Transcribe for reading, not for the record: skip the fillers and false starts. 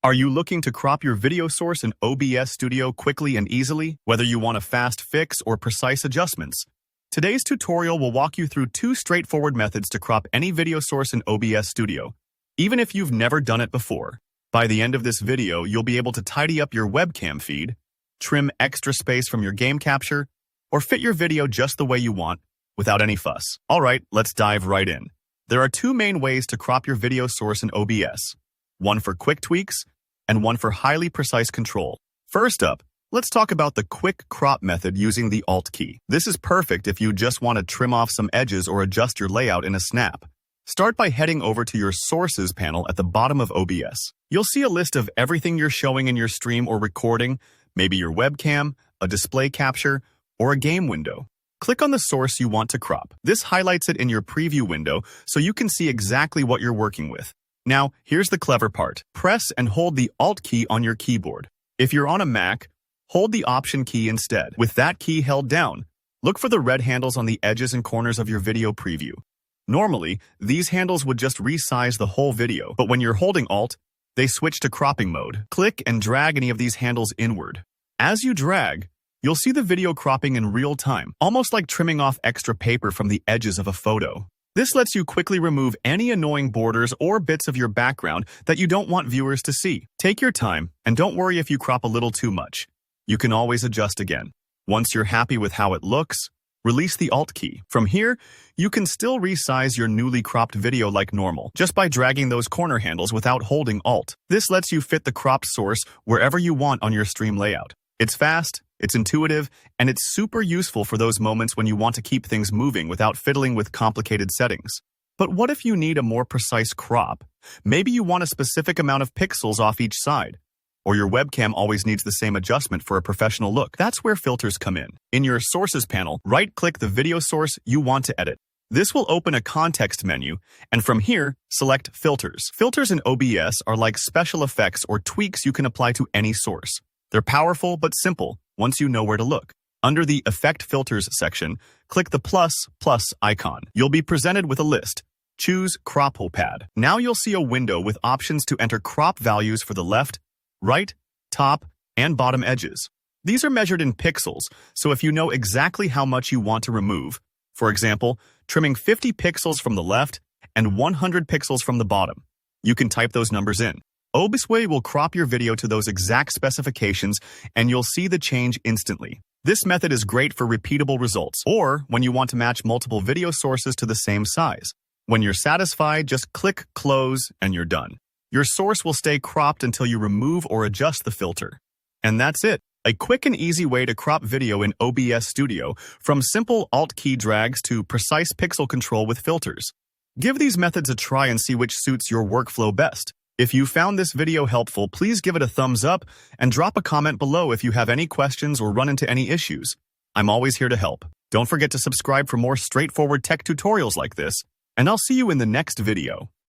Are you looking to crop your video source in OBS Studio quickly and easily, whether you want a fast fix or precise adjustments? Today's tutorial will walk you through two straightforward methods to crop any video source in OBS Studio, even if you've never done it before. By the end of this video, you'll be able to tidy up your webcam feed, trim extra space from your game capture, or fit your video just the way you want, without any fuss. Alright, let's dive right in. There are two main ways to crop your video source in OBS. One for quick tweaks, and one for highly precise control. First up, let's talk about the quick crop method using the Alt key. This is perfect if you just want to trim off some edges or adjust your layout in a snap. Start by heading over to your Sources panel at the bottom of OBS. You'll see a list of everything you're showing in your stream or recording, maybe your webcam, a display capture, or a game window. Click on the source you want to crop. This highlights it in your preview window so you can see exactly what you're working with. Now, here's the clever part. Press and hold the Alt key on your keyboard. If you're on a Mac, hold the Option key instead. With that key held down, look for the red handles on the edges and corners of your video preview. Normally, these handles would just resize the whole video, but when you're holding Alt, they switch to cropping mode. Click and drag any of these handles inward. As you drag, you'll see the video cropping in real time, almost like trimming off extra paper from the edges of a photo. This lets you quickly remove any annoying borders or bits of your background that you don't want viewers to see. Take your time, and don't worry if you crop a little too much. You can always adjust again. Once you're happy with how it looks, release the Alt key. From here, you can still resize your newly cropped video like normal, just by dragging those corner handles without holding Alt. This lets you fit the cropped source wherever you want on your stream layout. It's fast, it's intuitive, and it's super useful for those moments when you want to keep things moving without fiddling with complicated settings. But what if you need a more precise crop? Maybe you want a specific amount of pixels off each side, or your webcam always needs the same adjustment for a professional look. That's where filters come in. In your Sources panel, right-click the video source you want to edit. This will open a context menu, and from here, select Filters. Filters in OBS are like special effects or tweaks you can apply to any source. They're powerful but simple once you know where to look. Under the Effect Filters section, click the plus icon. You'll be presented with a list. Choose Crop Pad. Now you'll see a window with options to enter crop values for the left, right, top, and bottom edges. These are measured in pixels, so if you know exactly how much you want to remove, for example, trimming 50 pixels from the left and 100 pixels from the bottom, you can type those numbers in. OBS will crop your video to those exact specifications, and you'll see the change instantly. This method is great for repeatable results, or when you want to match multiple video sources to the same size. When you're satisfied, just click Close and you're done. Your source will stay cropped until you remove or adjust the filter. And that's it. A quick and easy way to crop video in OBS Studio, from simple Alt key drags to precise pixel control with filters. Give these methods a try and see which suits your workflow best. If you found this video helpful, please give it a thumbs up and drop a comment below if you have any questions or run into any issues. I'm always here to help. Don't forget to subscribe for more straightforward tech tutorials like this, and I'll see you in the next video.